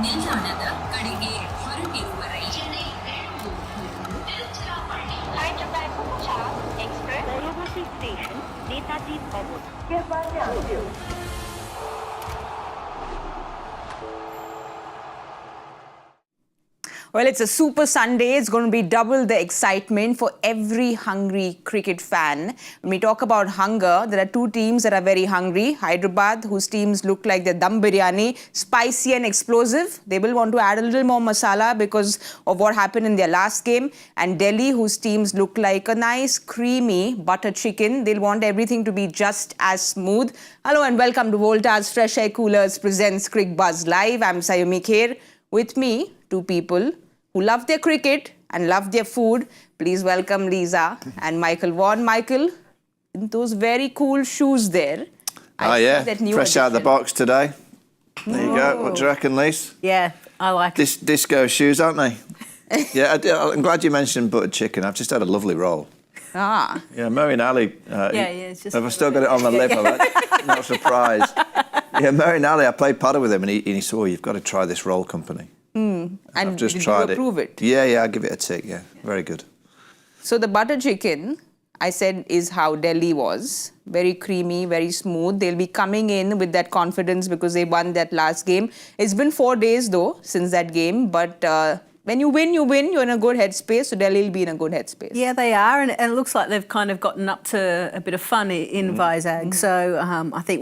ನಿಲ್ದಾಣದ ಕಡೆಗೆ ಹೊರಟಿರುವ ರೈಲನೆ Station, Netaji Forward. Well, it's a super Sunday. It's going to be double the excitement for every hungry cricket fan. When we talk about hunger, there are two teams that are very hungry. Hyderabad, whose teams look like the dum biryani, spicy and explosive. They will want to add a little more masala because of what happened in their last game. And Delhi, whose teams look like a nice creamy butter chicken. They'll want everything to be just as smooth. Hello and welcome to Voltas FreshAir Coolers presents Cricbuzz Live. I'm Saiyami Kher. With me, two people who love their cricket and love their food. Please welcome Lisa and Michael Vaughan. Michael, in those very cool shoes there. Yeah, fresh out of the box today. There you go. What do you reckon, Lisa? Yeah, I like it. Disco shoes, aren't they? Yeah, I'm glad you mentioned buttered chicken. I've just had a lovely roll. Ah. Yeah, Murray Ali. It's just. Have I still got it on my lip? No surprise. Yeah, Murray Ali, I played paddle with him and he said, you've got to try this roll company. And I've just did tried you approve it? Yeah, I'll give it a tick, yeah. Very good. So the butter chicken, I said, is how Delhi was. Very creamy, very smooth. They'll be coming in with that confidence because they won that last game. It's been 4 days, though, since that game. But when you win, you're in a good headspace. So Delhi will be in a good headspace. Yeah, they are. And it looks like they've kind of gotten up to a bit of fun in Vizag. So I think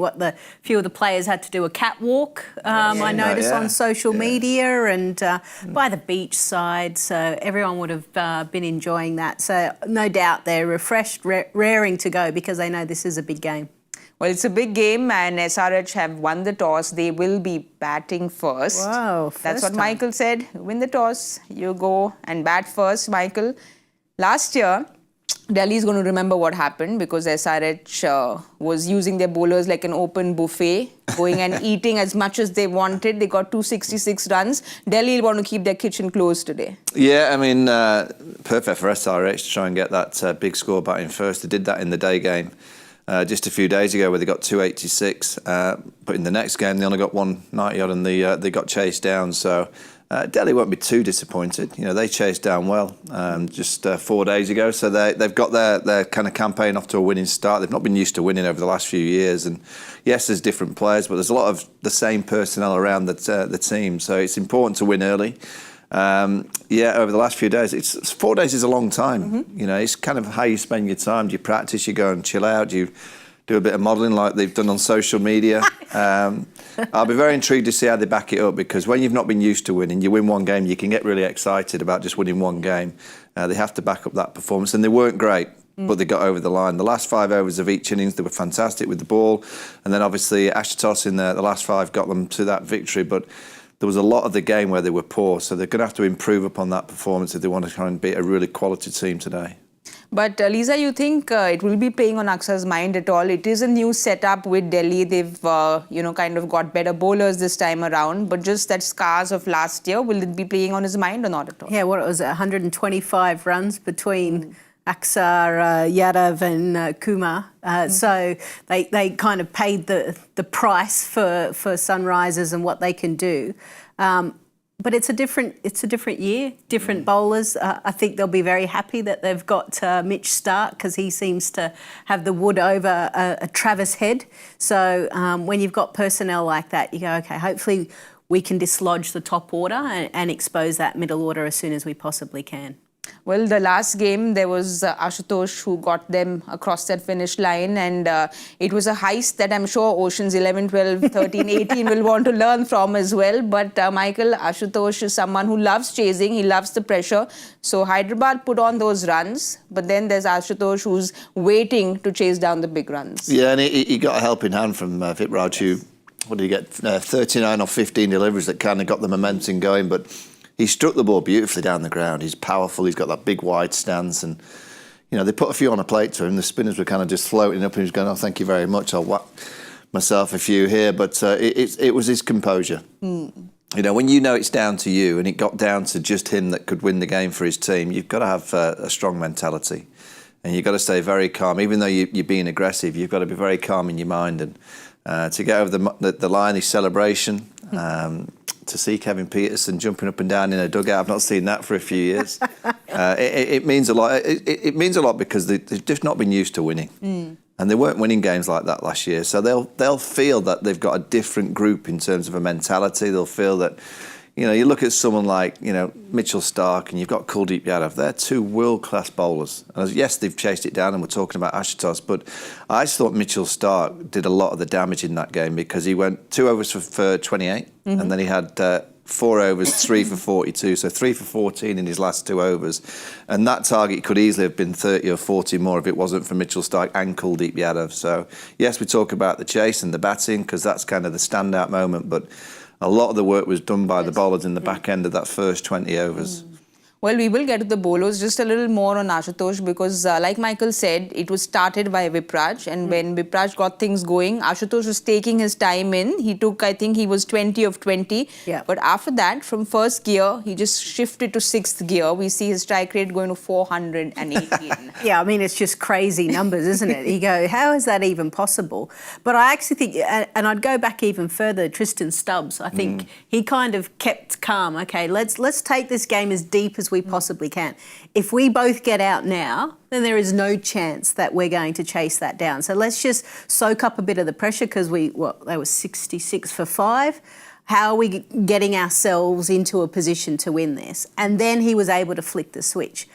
few of the players had to do a catwalk, I noticed on social media and by the beach side. So everyone would have been enjoying that. So no doubt they're refreshed, raring to go because they know this is a big game. Well, it's a big game and SRH have won the toss. They will be batting first. Wow, That's what Michael said. Win the toss, you go and bat first, Michael. Last year, Delhi is going to remember what happened because SRH was using their bowlers like an open buffet, going and eating as much as they wanted. They got 266 runs. Delhi will want to keep their kitchen closed today. Yeah, I mean, perfect for SRH to try and get that big score batting first. They did that in the day game. Just a few days ago where they got 286, but in the next game they only got 190 odd and they got chased down. So Delhi won't be too disappointed. You know, they chased down well just 4 days ago. So they've got their kind of campaign off to a winning start. They've not been used to winning over the last few years. And yes, there's different players, but there's a lot of the same personnel around the team. So it's important to win early. Over the last few days, 4 days is a long time. You know, it's kind of how you spend your time. Do you practice? You go and chill out? Do you do a bit of modelling like they've done on social media? I'll be very intrigued to see how they back it up because when you've not been used to winning, you win one game, you can get really excited about just winning one game. They have to back up that performance, and they weren't great. But they got over the line. The last 5 overs of each innings, they were fantastic with the ball. And then obviously Ashutosh in the last 5 got them to that victory. But there was a lot of the game where they were poor, so they're going to have to improve upon that performance if they want to try and beat a really quality team today. But Lisa, you think it will be playing on Axar's mind at all? It is a new setup with Delhi. They've, kind of got better bowlers this time around. But just that scars of last year, will it be playing on his mind or not at all? Yeah, what was it, 125 runs between Axar, Yadav and Kumar. So they kind of paid the price for Sunrisers and what they can do. But it's a different year, different bowlers. I think they'll be very happy that they've got Mitch Starc because he seems to have the wood over a Travis Head. So when you've got personnel like that, you go, okay, hopefully we can dislodge the top order and expose that middle order as soon as we possibly can. Well, the last game, there was Ashutosh who got them across that finish line and it was a heist that I'm sure Oceans 11, 12, 13, 18 will want to learn from as well. But Michael, Ashutosh is someone who loves chasing, he loves the pressure. So Hyderabad put on those runs, but then there's Ashutosh who's waiting to chase down the big runs. Yeah, and he got a helping hand from Vitraj who, what did he get, 39 or 15 deliveries that kind of got the momentum going, but he struck the ball beautifully down the ground. He's powerful. He's got that big wide stance. And, you know, they put a few on a plate to him. The spinners were kind of just floating up and he was going, oh, thank you very much. I'll whack myself a few here. But it was his composure. You know, when you know it's down to you and it got down to just him that could win the game for his team, you've got to have a strong mentality. And you've got to stay very calm. Even though you're being aggressive, you've got to be very calm in your mind. And to get over the line, his celebration, to see Kevin Peterson jumping up and down in a dugout. I've not seen that for a few years. It means a lot. It means a lot because they've just not been used to winning. And they weren't winning games like that last year. So they'll feel that they've got a different group in terms of a mentality. They'll feel that, you look at someone like, Mitchell Starc and you've got Kuldeep Yadav. They're two world-class bowlers. And yes, they've chased it down and we're talking about Ashutosh, but I just thought Mitchell Starc did a lot of the damage in that game because he went 2 overs for 28 and then he had 4 overs, 3 for 42, so 3 for 14 in his last 2 overs. And that target could easily have been 30 or 40 more if it wasn't for Mitchell Starc and Kuldeep Yadav. So, yes, we talk about the chase and the batting because that's kind of the standout moment, but a lot of the work was done by the bowlers in the back end of that first 20 overs. Well, we will get to the bowlers. Just a little more on Ashutosh because, like Michael said, it was started by Vipraj. And when Vipraj got things going, Ashutosh was taking his time in. He took, I think he was 20 of 20. Yeah. But after that, from first gear, he just shifted to 6th gear. We see his strike rate going to 418. Yeah, I mean, it's just crazy numbers, isn't it? You go, how is that even possible? But I actually think, and I'd go back even further, Tristan Stubbs. I think he kind of kept calm. Okay, let's take this game as deep as we possibly can. If we both get out now, then there is no chance that we're going to chase that down. So let's just soak up a bit of the pressure because they were 66 for 5. How are we getting ourselves into a position to win this? And then he was able to flick the switch.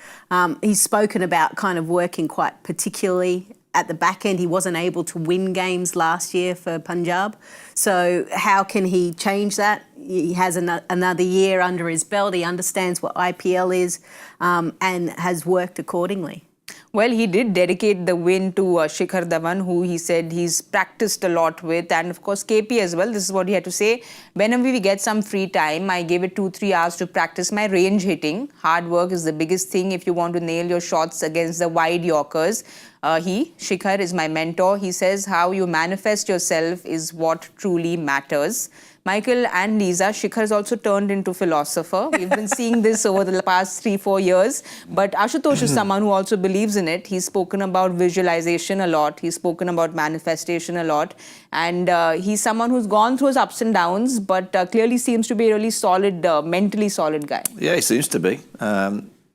He's spoken about kind of working quite particularly at the back end. He wasn't able to win games last year for Punjab. So how can he change that? He has another year under his belt. He understands what IPL is and has worked accordingly. Well, he did dedicate the win to Shikhar Dhawan, who he said he's practiced a lot with, and of course KP as well. This is what he had to say. Whenever we get some free time, I give it 2-3 hours to practice my range hitting. Hard work is the biggest thing if you want to nail your shots against the wide Yorkers. Shikhar, is my mentor. He says how you manifest yourself is what truly matters. Michael and Lisa, Shikhar has also turned into philosopher. We've been seeing this over the past 3-4 years. But Ashutosh is someone who also believes in it. He's spoken about visualization a lot. He's spoken about manifestation a lot. And he's someone who's gone through his ups and downs, but clearly seems to be a really solid, mentally solid guy. Yeah, he seems to be.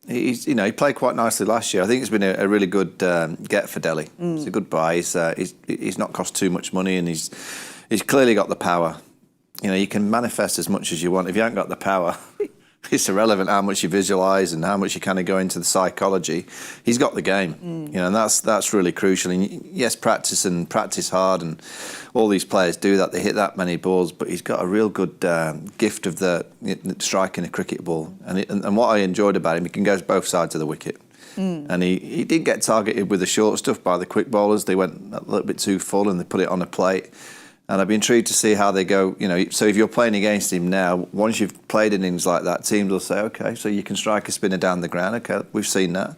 He played quite nicely last year. I think it's been a really good get for Delhi. It's a good buy. He's not cost too much money, and he's clearly got the power. You can manifest as much as you want. If you haven't got the power, it's irrelevant how much you visualise and how much you kind of go into the psychology. He's got the game, and that's really crucial. And yes, practice hard, and all these players do that. They hit that many balls, but he's got a real good gift of the striking a cricket ball. And what I enjoyed about him, he can go both sides of the wicket. And he did get targeted with the short stuff by the quick bowlers. They went a little bit too full and they put it on a plate. And I'd be intrigued to see how they go. So if you're playing against him now, once you've played innings like that, teams will say, OK, so you can strike a spinner down the ground. OK, we've seen that.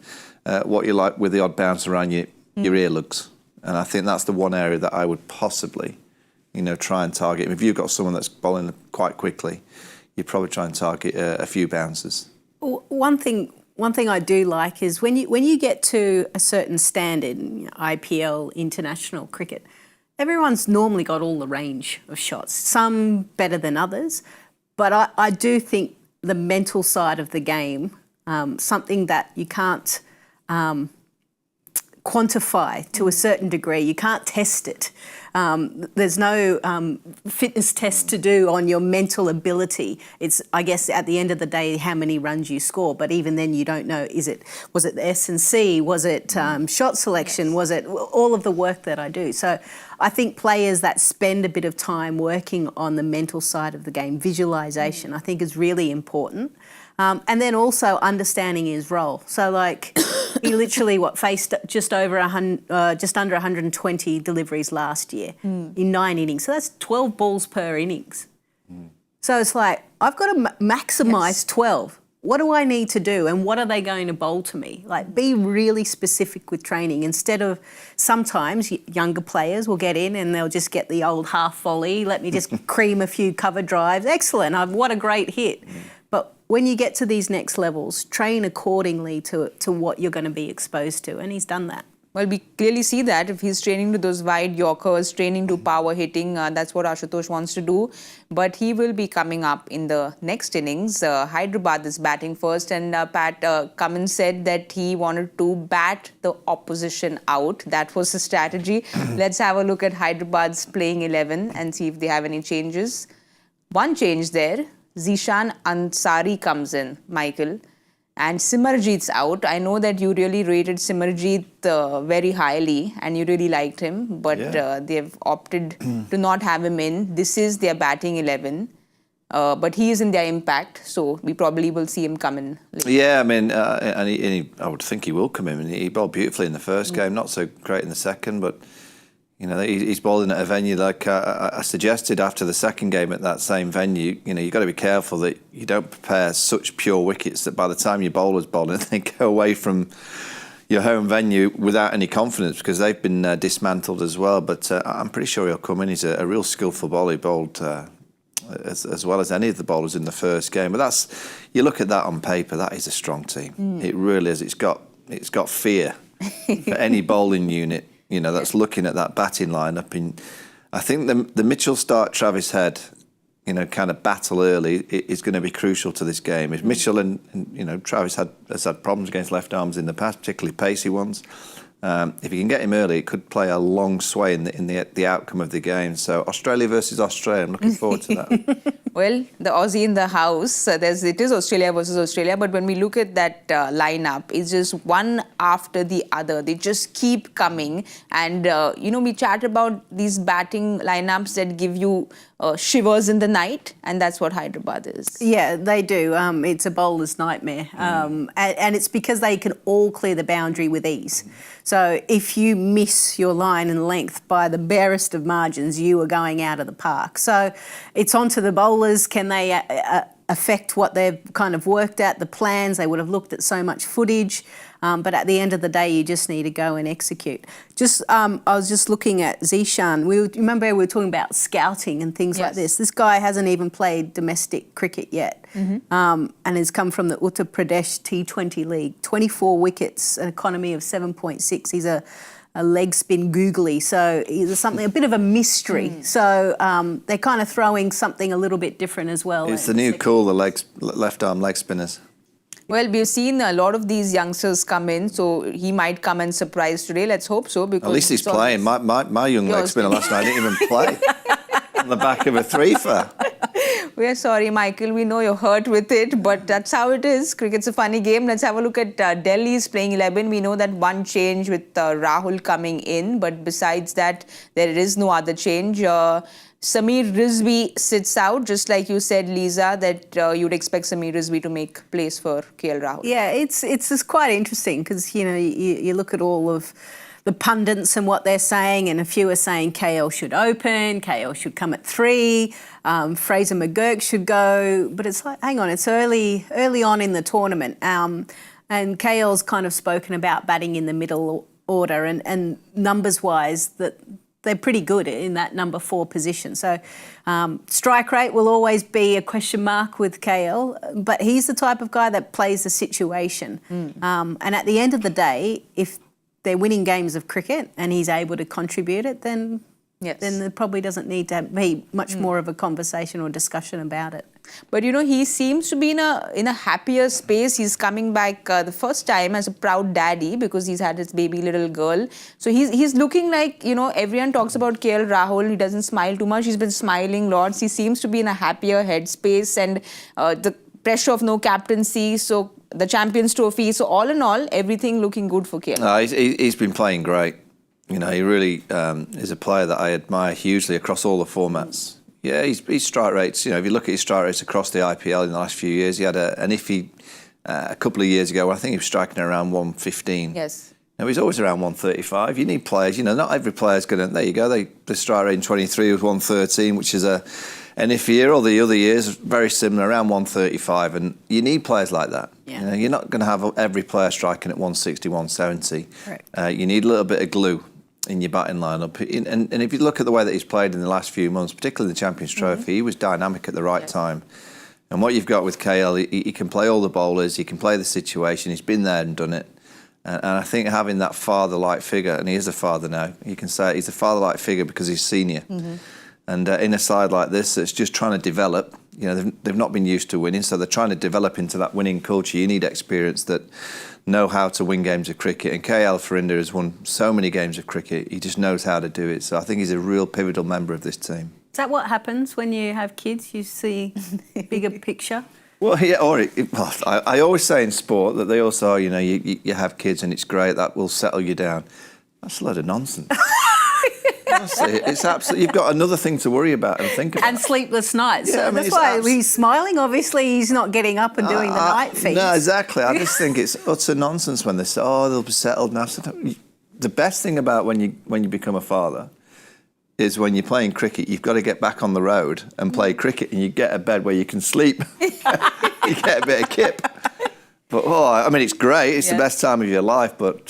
What you like with the odd bounce around your earlugs. And I think that's the one area that I would possibly, try and target. If you've got someone that's bowling quite quickly, you'd probably try and target a few bounces. One thing I do like is when you get to a certain standard, IPL, international cricket, everyone's normally got all the range of shots, some better than others. But I do think the mental side of the game, something that you can't quantify to a certain degree, you can't test it. There's no fitness test to do on your mental ability. It's, I guess, at the end of the day, how many runs you score. But even then, you don't know, was it the S&C? Was it shot selection? Was it all of the work that I do? So I think players that spend a bit of time working on the mental side of the game, visualisation, I think is really important. And then also understanding his role. So, he literally faced just under 120 deliveries last year in 9 innings. So that's 12 balls per innings. So it's like, I've got to maximise 12. What do I need to do, and what are they going to bowl to me? Be really specific with training. Instead of, sometimes younger players will get in and they'll just get the old half volley. Let me just cream a few cover drives. Excellent. What a great hit. But when you get to these next levels, train accordingly to what you're going to be exposed to, and he's done that. Well, we clearly see that if he's training to those wide yorkers, training to power hitting, that's what Ashutosh wants to do. But he will be coming up in the next innings. Hyderabad is batting first, and Cummins said that he wanted to bat the opposition out. That was the strategy. Let's have a look at Hyderabad's playing 11 and see if they have any changes. One change there. Zishan Ansari comes in, Michael. And Simarjeet's out. I know that you really rated Simarjeet very highly and you really liked him, but they've opted to not have him in. This is their batting 11, but he is in their impact, so we probably will see him come in later. Yeah, I mean, I would think he will come in. He bowled beautifully in the first game, not so great in the second, but you know, he's bowling at a venue like I suggested after the second game at that same venue. You know, you've got to be careful that you don't prepare such pure wickets that by the time your bowler's bowling, they go away from your home venue without any confidence, because they've been dismantled as well. But I'm pretty sure he'll come in. He's a real skillful bowler. He bowled as well as any of the bowlers in the first game. But you look at that on paper, that is a strong team. It really is. It's got fear for any bowling unit, you know, that's looking at that batting lineup. And I think the Mitchell Starc Travis Head, you know, kind of battle early is going to be crucial to this game. If Mitchell and you know, Travis has had problems against left arms in the past, particularly pacey ones. If you can get him early, it could play a long sway in the outcome of the game. So Australia versus Australia, I'm looking forward to that. Well, the Aussie in the house, it is Australia versus Australia, but when we look at that lineup, it's just one after the other. They just keep coming. And, you know, we chat about these batting lineups that give you shivers in the night, and that's what Hyderabad is. Yeah, they do. It's a bowler's nightmare. And it's because they can all clear the boundary with ease. So if you miss your line and length by the barest of margins, you are going out of the park. So it's onto the bowlers. Can they affect what they've kind of worked at, the plans? They would have looked at so much footage. But at the end of the day, you just need to go and execute. I was just looking at Zishan. Remember we were talking about scouting and things like this. This guy hasn't even played domestic cricket yet, and has come from the Uttar Pradesh T20 League. 24 wickets, an economy of 7.6. He's a leg spin googly, so there's a bit of a mystery. So they're kind of throwing something a little bit different as well. It's the new cool, the left arm leg spinners. Well, we've seen a lot of these youngsters come in, so he might come and surprise today. Let's hope so. Because at least he's playing. My young leg spinner last night didn't even play on the back of a three-for. We're sorry, Michael. We know you're hurt with it, but that's how it is. Cricket's a funny game. Let's have a look at Delhi's playing 11. We know that one change with Rahul coming in, but besides that, there is no other change. Sameer Rizvi sits out, just like you said, Lisa, that you'd expect Sameer Rizvi to make place for KL Rahul. Yeah, it's just quite interesting because, you know, you look at all of the pundits and what they're saying, and a few are saying KL should open, KL should come at 3, Fraser McGurk should go, but it's like, hang on, it's early on in the tournament, and KL's kind of spoken about batting in the middle order, and numbers-wise, that they're pretty good in that number 4 position. So strike rate will always be a question mark with KL, but he's the type of guy that plays the situation. And at the end of the day, if they're winning games of cricket and he's able to contribute it, then there probably doesn't need to be much more of a conversation or discussion about it. But, you know, he seems to be in a happier space. He's coming back the first time as a proud daddy because he's had his baby little girl. So he's looking like, you know, everyone talks about KL Rahul. He doesn't smile too much. He's been smiling lots. He seems to be in a happier headspace, and the pressure of no captaincy, so the Champions Trophy. So all in all, everything looking good for KL. He's been playing great. You know, he really is a player that I admire hugely across all the formats. Yeah, his strike rates, you know, if you look at his strike rates across the IPL in the last few years, he had an iffy a couple of years ago. I think he was striking around 115. Yes. Now, he's always around 135. You need players, you know, not every player's going to, there you go, the strike rate in 23 was 113, which is an iffy year, or the other years, very similar, around 135. And you need players like that. Yeah. You know, you're not going to have every player striking at 160, 170. Correct. You need a little bit of glue in your batting lineup. And if you look at the way that he's played in the last few months, particularly the Champions Trophy, he was dynamic at the right time. And what you've got with KL, he can play all the bowlers, he can play the situation, he's been there and done it. And I think having that father-like figure, and he is a father now, you can say he's a father-like figure because he's senior. And in a side like this that's just trying to develop, you know, they've not been used to winning, so they're trying to develop into that winning culture. You need experience that know how to win games of cricket. And KL for India has won so many games of cricket. He just knows how to do it. So I think he's a real pivotal member of this team. Is that what happens when you have kids? You see bigger picture? Well, yeah, I always say in sport that they also, you know, you have kids and it's great, that will settle you down. That's a load of nonsense. Honestly, it's absolutely, you've got another thing to worry about and think about. And sleepless nights. Yeah, So I mean, that's it's why he's smiling. Obviously, he's not getting up and doing the night feeds. No, exactly. I just think it's utter nonsense when they say, oh, they'll be settled now. The best thing about when you become a father is when you're playing cricket, you've got to get back on the road and play cricket, and you get a bed where you can sleep. You get a bit of kip. But, I mean, it's great. It's the best time of your life, but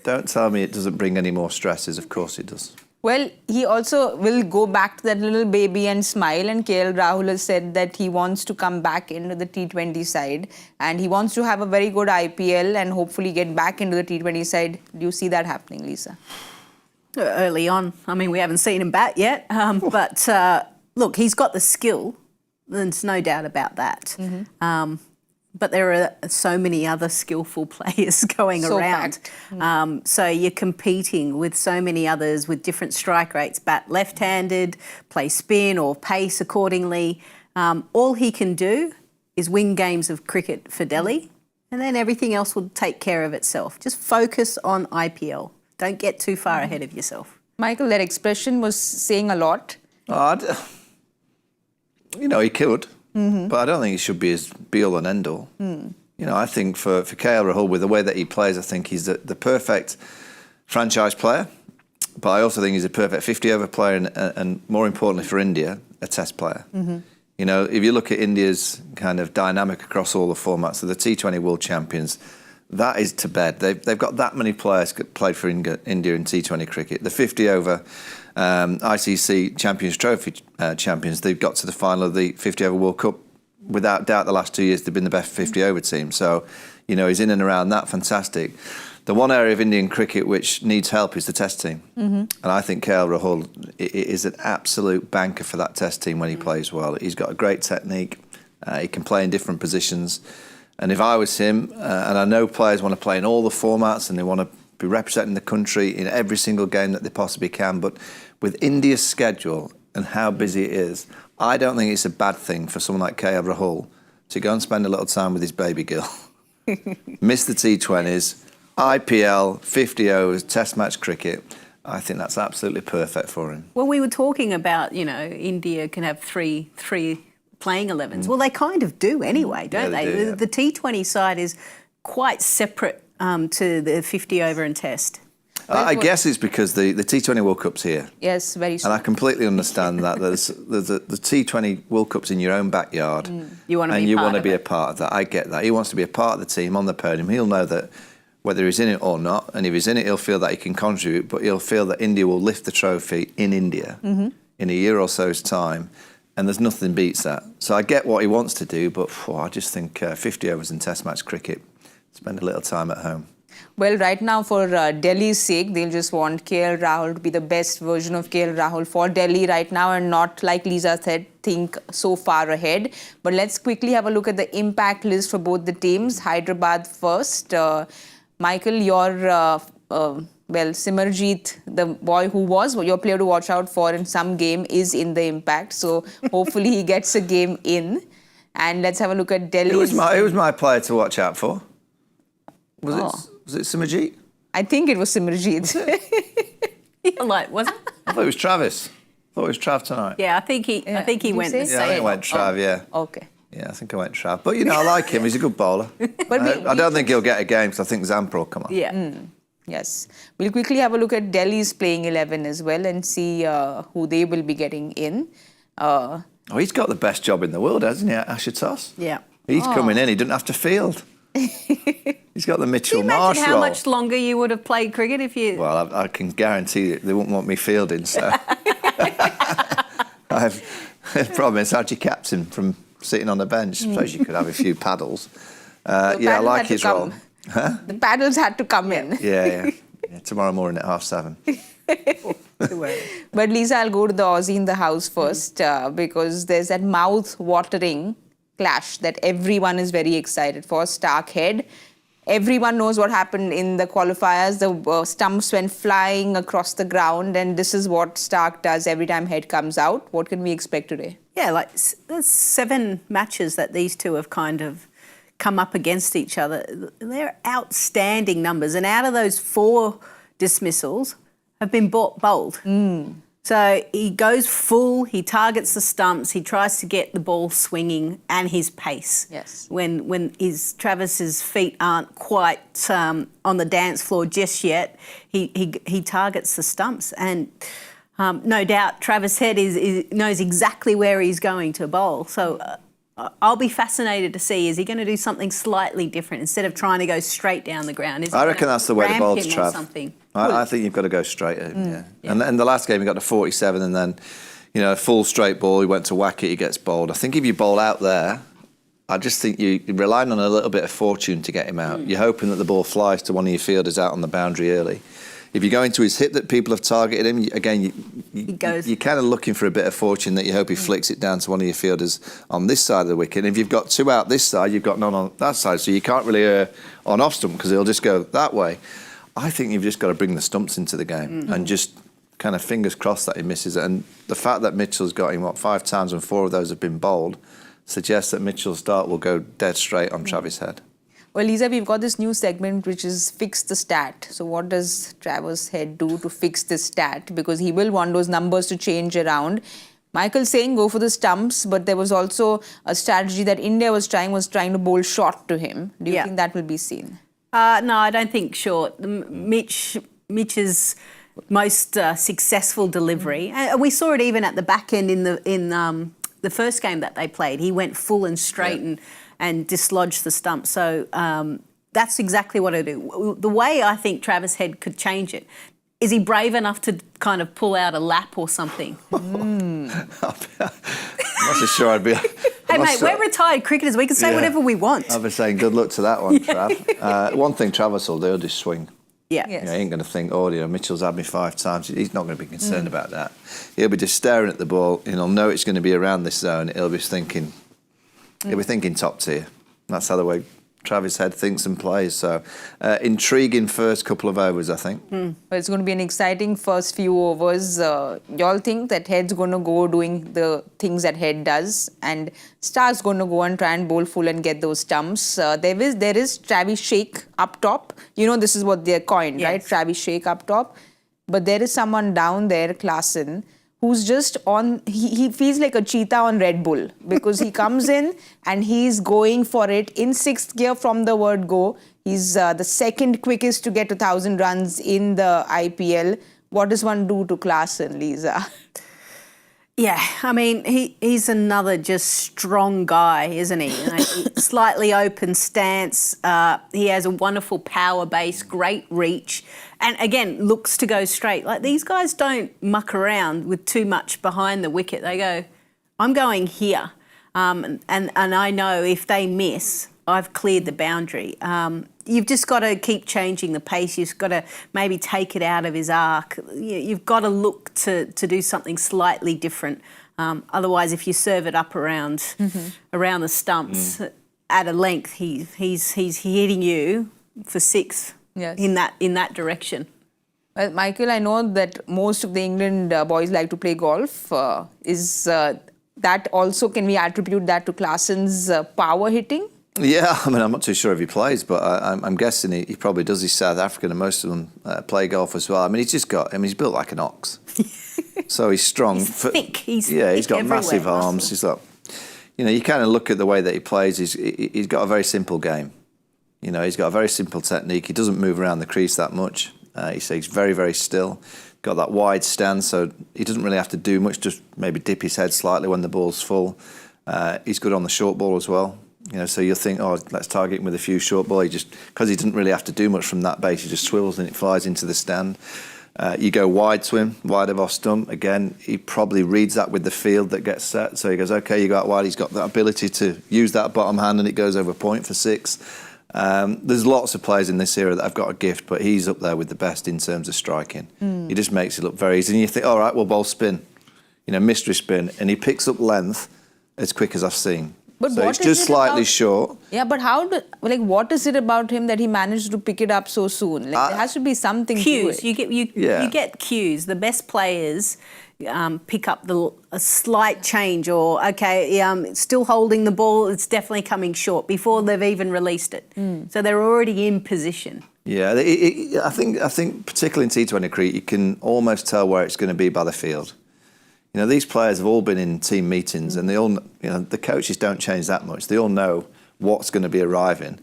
don't tell me it doesn't bring any more stresses. Of course it does. Well, he also will go back to that little baby and smile, and KL Rahul has said that he wants to come back into the T20 side and he wants to have a very good IPL and hopefully get back into the T20 side. Do you see that happening, Lisa? Early on. I mean, we haven't seen him bat yet, but look, he's got the skill. There's no doubt about that. But there are so many other skillful players going around. So you're competing with so many others with different strike rates, bat left-handed, play spin or pace accordingly. All he can do is win games of cricket for Delhi, and then everything else will take care of itself. Just focus on IPL. Don't get too far ahead of yourself. Michael, that expression was saying a lot. You know, he could. But I don't think he should be his be-all and end-all. You know, I think for KL Rahul, with the way that he plays, I think he's the perfect franchise player. But I also think he's a perfect 50-over player and more importantly for India, a test player. You know, if you look at India's kind of dynamic across all the formats, so the T20 World Champions, that is to bed. They've got that many players played for India in T20 cricket. The 50-over ICC Champions Trophy champions, they've got to the final of the 50-over World Cup. Without doubt, the last 2 years, they've been the best 50-over team. So, you know, he's in and around that, fantastic. The one area of Indian cricket which needs help is the test team. And I think KL Rahul is an absolute banker for that test team when he plays well. He's got a great technique. He can play in different positions. And if I was him, and I know players want to play in all the formats and they want to be representing the country in every single game that they possibly can, but with India's schedule and how busy it is, I don't think it's a bad thing for someone like KL Rahul to go and spend a little time with his baby girl. Miss the T20s, IPL, 50 overs, test match cricket. I think that's absolutely perfect for him. Well, we were talking about, you know, India can have three playing 11s. Well, they kind of do anyway, don't they? Do, yeah. The T20 side is quite separate to the 50-over and test. I guess it's because the T20 World Cup's here. Yes, very soon. And I completely understand that. There's the T20 World Cup's in your own backyard. You want to and be you part want to of be it. a part of that. I get that. He wants to be a part of the team on the podium. He'll know that whether he's in it or not, and if he's in it, he'll feel that he can contribute, but he'll feel that India will lift the trophy in India in a year or so's time. And there's nothing beats that. So I get what he wants to do, but I just think 50 overs in test match cricket, spend a little time at home. Well, right now, for Delhi's sake, they'll just want KL Rahul to be the best version of KL Rahul for Delhi right now and not, like Lisa said, think so far ahead. But let's quickly have a look at the impact list for both the teams. Hyderabad first. Michael, your... well, Simarjeet, the boy who was your player to watch out for in some game, is in the impact. So hopefully he gets a game in. And let's have a look at Delhi. Who was my player to watch out for? Was it Simarjeet? I think it was Simarjeet. Like, was it? I thought it was Travis. I thought it was Trav tonight. Yeah, I think he you went say? the Yeah, I same. think it went Trav, yeah. Okay. Yeah, I think I went Trav. But, you know, I like him. He's a good bowler. But I don't think he'll get a game because I think Zampa will come on. Yeah. Yes. We'll quickly have a look at Delhi's playing 11 as well and see who they will be getting in. He's got the best job in the world, hasn't he, Ashutosh? Yeah. He's coming in. He doesn't have to field. He's got the Mitchell Can you Marsh imagine role. how much longer you would have played cricket if you... Well, I can guarantee that they wouldn't want me fielding, so... The problem is, how'd you captain from sitting on the bench? I suppose you could have a few paddles. Yeah, I like his role. The paddles had to come in. Yeah. Tomorrow morning at 7:30. But Lisa, I'll go to the Aussie in the house first because there's that mouth-watering clash that everyone is very excited for. Starc Head. Everyone knows what happened in the qualifiers. The stumps went flying across the ground, and this is what Starc does every time Head comes out. What can we expect today? Yeah, like there's 7 matches that these two have kind of come up against each other. They're outstanding numbers, and out of those 4 dismissals have been bowled. So he goes full, he targets the stumps, he tries to get the ball swinging and his pace. Yes. When Travis's feet aren't quite on the dance floor just yet, he targets the stumps. And no doubt Travis Head knows exactly where he's going to bowl. So I'll be fascinated to see, is he going to do something slightly different instead of trying to go straight down the ground? I reckon that's the way the ball's Trav. Something? I think you've got to go straight at him, yeah. And the last game he got to 47 and then, full straight ball, he went to whack it, he gets bowled. I think if you bowl out there, I just think you're relying on a little bit of fortune to get him out. You're hoping that the ball flies to one of your fielders out on the boundary early. If you go into his hip that people have targeted him, again, you're kind of looking for a bit of fortune that you hope he flicks it down to one of your fielders on this side of the wicket. And if you've got 2 out this side, you've got none on that side. So you can't really err on off stump because he'll just go that way. I think you've just got to bring the stumps into the game and just kind of fingers crossed that he misses it. And the fact that Mitchell's got him, 5 times and 4 of those have been bowled, suggests that Mitchell's start will go dead straight on Travis Head. Well, Lisa, we've got this new segment which is Fix the Stat. So what does Travis Head do to fix this stat? Because he will want those numbers to change around. Michael's saying go for the stumps, but there was also a strategy that India was trying to bowl short to him. Do you think that will be seen? No, I don't think short. Mitch's most successful delivery, and we saw it even at the back end in the first game that they played. He went full and straight and dislodged the stump. So that's exactly what I do. The way I think Travis Head could change it, is he brave enough to kind of pull out a lap or something? I'm not so sure I'd be... Hey, mate, we're retired cricketers. We can say whatever we want. I'll be saying good luck to that one, Trav. One thing Travis will do, he'll just swing. Yeah. Yes. He ain't going to think, Mitchell's had me 5 times. He's not going to be concerned about that. He'll be just staring at the ball. He'll know it's going to be around this zone. He'll be thinking top tier. That's how the way Travis Head thinks and plays. So intriguing first couple of overs, I think. Well, it's going to be an exciting first few overs. Y'all think that Head's going to go doing the things that Head does, and Star's going to go and try and bowl full and get those stumps. There is Travis Shake up top. This is what they're coined, right? Travis Shake up top. But there is someone down there, Klaasen, who's just on, he feels like a cheetah on Red Bull because he comes in and he's going for it in 6th gear from the word go. He's the second quickest to get 1,000 runs in the IPL. What does one do to Klaasen, Lisa? Yeah, I mean, he's another just strong guy, isn't he? Slightly open stance. He has a wonderful power base, great reach, and again, looks to go straight. Like, these guys don't muck around with too much behind the wicket. They go, I'm going here. And I know if they miss, I've cleared the boundary. You've just got to keep changing the pace. You've got to maybe take it out of his arc. You've got to look to do something slightly different. Otherwise, if you serve it up around the stumps at a length, he's hitting you for 6 in that direction. Well, Michael, I know that most of the England boys like to play golf. Is that also, can we attribute that to Klaasen's power hitting? Yeah, I mean, I'm not too sure if he plays, but I'm guessing he probably does. He's South African and most of them play golf as well. I mean, he's built like an ox. So he's strong. He's thick. He's got massive arms. He's got, you kind of look at the way that he plays. He's got a very simple game. He's got a very simple technique. He doesn't move around the crease that much. He's very, very still. Got that wide stance, so he doesn't really have to do much, just maybe dip his head slightly when the ball's full. He's good on the short ball as well. So you'll think, let's target him with a few short ball. Because he doesn't really have to do much from that base, he just swivels and it flies into the stand. You go wide to him, wide of off stump. Again, he probably reads that with the field that gets set. So he goes, okay, you go out wide. He's got that ability to use that bottom hand and it goes over point for 6. There's lots of players in this era that have got a gift, but he's up there with the best in terms of striking. He just makes it look very easy. And you think, all right, well, ball spin, mystery spin, and he picks up length as quick as I've seen. But so it's just slightly short. Yeah, but what is it about him that he managed to pick it up so soon? Like, there has to be something cues. to it. You get cues. The best players pick up a slight change, or still holding the ball. It's definitely coming short before they've even released it. So they're already in position. Yeah, I think particularly in T20 cricket, you can almost tell where it's going to be by the field. These players have all been in team meetings, and they all, the coaches don't change that much. They all know what's going to be arriving,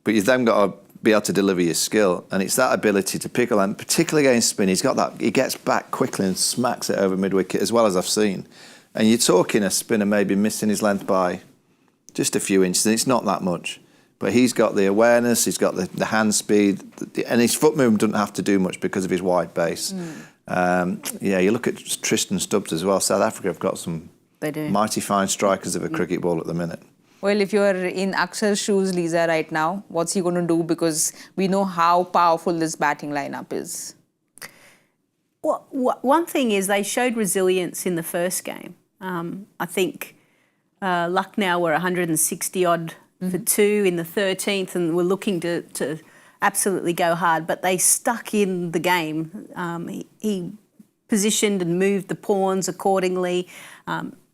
but you've then got to be able to deliver your skill, and it's that ability to pick a line, particularly against spin. He's got that. He gets back quickly and smacks it over mid wicket as well as I've seen. And you're talking a spinner maybe missing his length by just a few inches, and it's not that much. But he's got the awareness, he's got the hand speed, and his foot movement doesn't have to do much because of his wide base. You look at Tristan Stubbs as well. South Africa have got some mighty fine strikers of a cricket ball at the minute. Well, if you're in Axar's shoes, Lisa, right now, what's he going to do? Because we know how powerful this batting lineup is. Well, one thing is they showed resilience in the first game. I think Lucknow were 160-odd for 2 in the 13th and were looking to absolutely go hard, but they stuck in the game. He positioned and moved the pawns accordingly.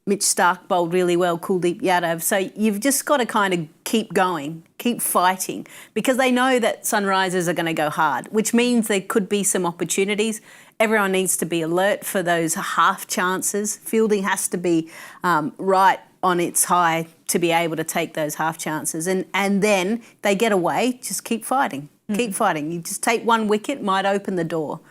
Mitch Starc bowled really well, Kuldeep, Yadav. So you've just got to kind of keep going, keep fighting, because they know that Sunrisers are going to go hard, which means there could be some opportunities. Everyone needs to be alert for those half chances. Fielding has to be right on its high to be able to take those half chances. And then they get away, just keep fighting. Keep fighting. You just take one wicket, might open the door.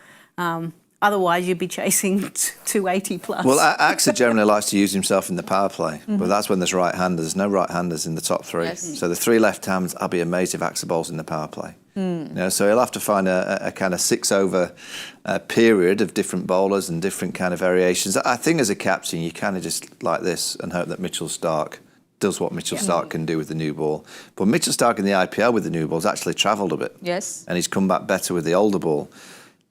Otherwise, you'd be chasing 280 plus. Well, Axar generally likes to use himself in the power play, but that's when there's right-handers. There's no right-handers in the top 3. Yes. So the 3 left-hands, I'll be amazed if Axar bowls in the power play. So he'll have to find a kind of 6-over period of different bowlers and different kind of variations. I think as a captain, you kind of just like this and hope that Mitchell Starc does what Mitchell Starc can do with the new ball. But Mitchell Starc in the IPL with the new ball's actually travelled a bit. Yes. And he's come back better with the older ball.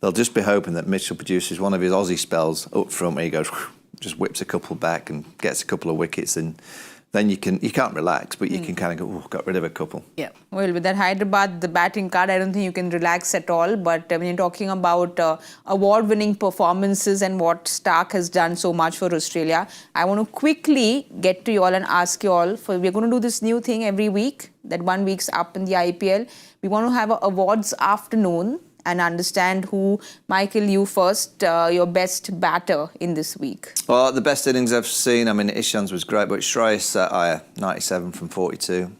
They'll just be hoping that Mitchell produces one of his Aussie spells up front where he goes, just whips a couple back and gets a couple of wickets, and then you can't relax, but you can kind of go, got rid of a couple. Yeah. Well, with that Hyderabad, the batting card, I don't think you can relax at all. But when you're talking about award-winning performances and what Starc has done so much for Australia, I want to quickly get to you all and ask you all, we're going to do this new thing every week, that 1 week's up in the IPL. We want to have an awards afternoon and understand who, Michael, you first, your best batter in this week. Well, the best innings I've seen, Ishan's was great, but Shreyas Iyer, 97 from 42,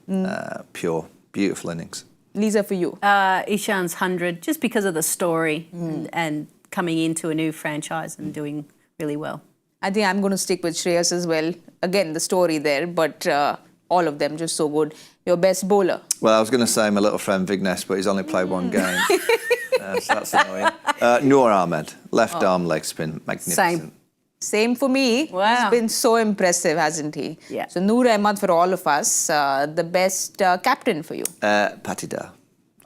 pure, beautiful innings. Lisa, for you? Ishan's 100, just because of the story and coming into a new franchise and doing really well. I think I'm going to stick with Shreyas as well. Again, the story there, but all of them just so good. Your best bowler? Well, I was going to say my little friend Vignesh, but he's only played 1 game. So that's annoying. Noor Ahmed, left arm leg spin, magnificent. Same for me. Wow. He's been so impressive, hasn't he? Yeah. So Noor Ahmed for all of us. The best captain for you? Patel,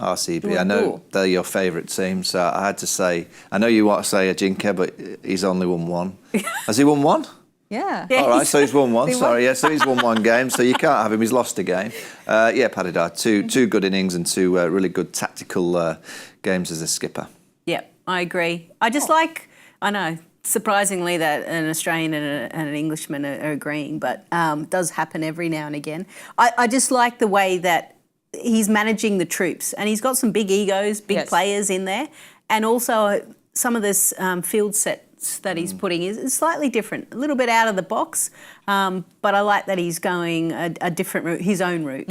RCB. I know they're your favourite team, so I had to say, I know you want to say Ajinka, but he's only won 1. Has he won 1? Yeah. All right, so he's won 1. Sorry, so he's won 1 game, so you can't have him. He's lost a game. Patidar, two good innings and 2 really good tactical games as a skipper. Yeah, I agree. I just I know, surprisingly that an Australian and an Englishman are agreeing, but it does happen every now and again. I just like the way that he's managing the troops, and he's got some big egos, big players in there, and also some of this field sets that he's putting is slightly different, a little bit out of the box, but I like that he's going a different route, his own route.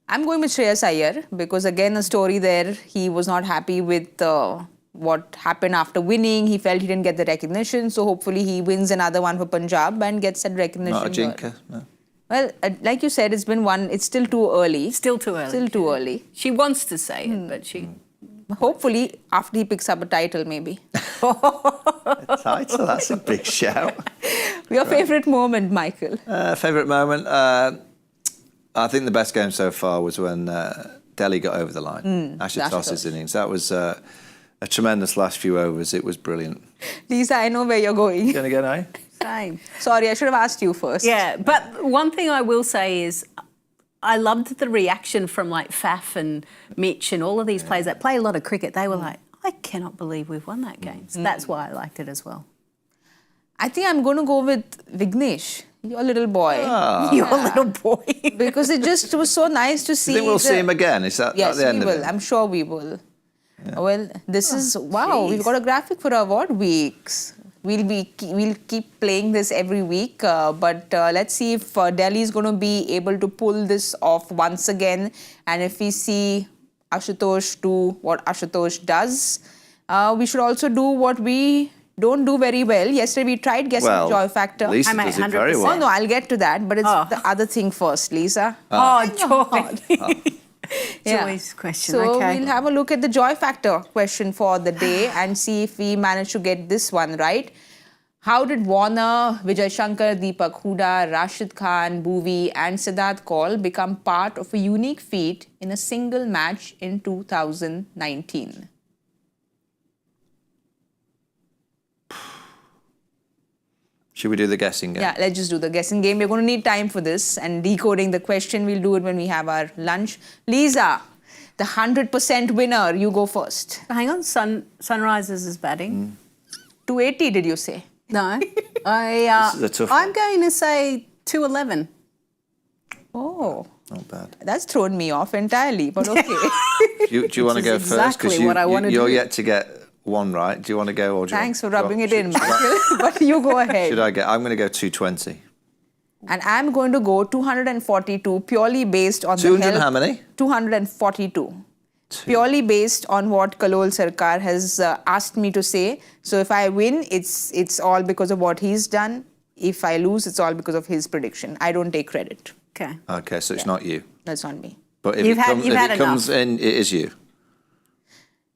I'm going with Shreyas Iyer because, again, the story there, he was not happy with what happened after winning. He felt he didn't get the recognition, so hopefully he wins another one for Punjab and gets that recognition. Not Ajinka, no. Well, like you said, it's been 1. It's still too early. Still too early. Still too early. She wants to say it, but she... Hopefully, after he picks up a title, maybe. A title? That's a big shout. Your favourite moment, Michael? Favourite moment? I think the best game so far was when Delhi got over the line. Ashutosh's innings. That was a tremendous last few overs. It was brilliant. Lisa, I know where you're going. Going again, eh? Same. Sorry, I should have asked you first. Yeah, but one thing I will say is I loved the reaction from like Faf and Mitch and all of these players that play a lot of cricket. They were like, I cannot believe we've won that game. So that's why I liked it as well. I think I'm going to go with Vignesh, your little boy. Your little boy. Because it was so nice to see. You think we'll see him again? Is that Yes, at the end we of will. it? I'm sure we will. Yeah. Well, this is, wow, we've got a graphic for award weeks. We'll keep playing this every week, but let's see if Delhi is going to be able to pull this off once again. And if we see Ashutosh do what Ashutosh does, we should also do what we don't do very well. Yesterday we tried guessing the joy factor. Lisa I'm at does it very well. Oh no, I'll get to that, but it's the other thing first, Lisa. Joy. Yeah. Joy's question, So okay. we'll have a look at the joy factor question for the day and see if we manage to get this one right. How did Warner, Vijay Shankar, Deepak Huda, Rashid Khan, Bhuvi and Siddharth Kaul become part of a unique feat in a single match in 2019? Should we do the guessing game? Yeah, let's just do the guessing game. We're going to need time for this and decoding the question. We'll do it when we have our lunch. Lisa, the 100% winner, you go first. Hang on, Sunrisers is batting. 280, did you say? No, This is a tough I'm one. going to say 211. Oh, Not bad. that's thrown me off entirely, but okay. Do you want to is go first? exactly Because what I wanna you're do. yet to get one right. Do you want to go or do you Thanks for want- rubbing it should- in, should I- Michael. But you go ahead. Should I get? I'm going to go 220. And I'm going to go 242 purely based on 200 the help. how many? 242. Purely based on what Kalol Sarkar has asked me to say. So if I win, it's all because of what he's done. If I lose, it's all because of his prediction. I don't take credit. Okay. Okay, so it's not you. That's not me. But if You've had- if you've had it comes enough. in, it is you.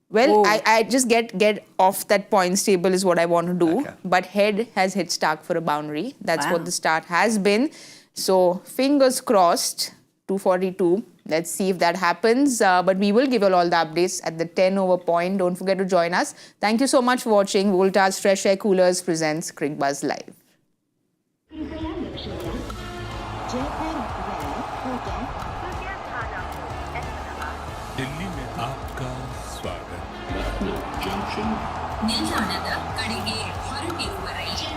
Well, Ooh. I just get off that points table is what I want to do. Okay. But Head has hit Starc for a boundary. That's Wow. what the start has been. So fingers crossed, 242. Let's see if that happens. But we will give you all the updates at the 10 over point. Don't forget to join us. Thank you so much for watching. Voltas FreshAir Coolers presents Cricbuzz Live. Delhi में आपका स्वागत ನಿಲ್ದಾಣದ ಕಡೆಗೆ ಹೊರಟಿರುವ ರೈಲಿನ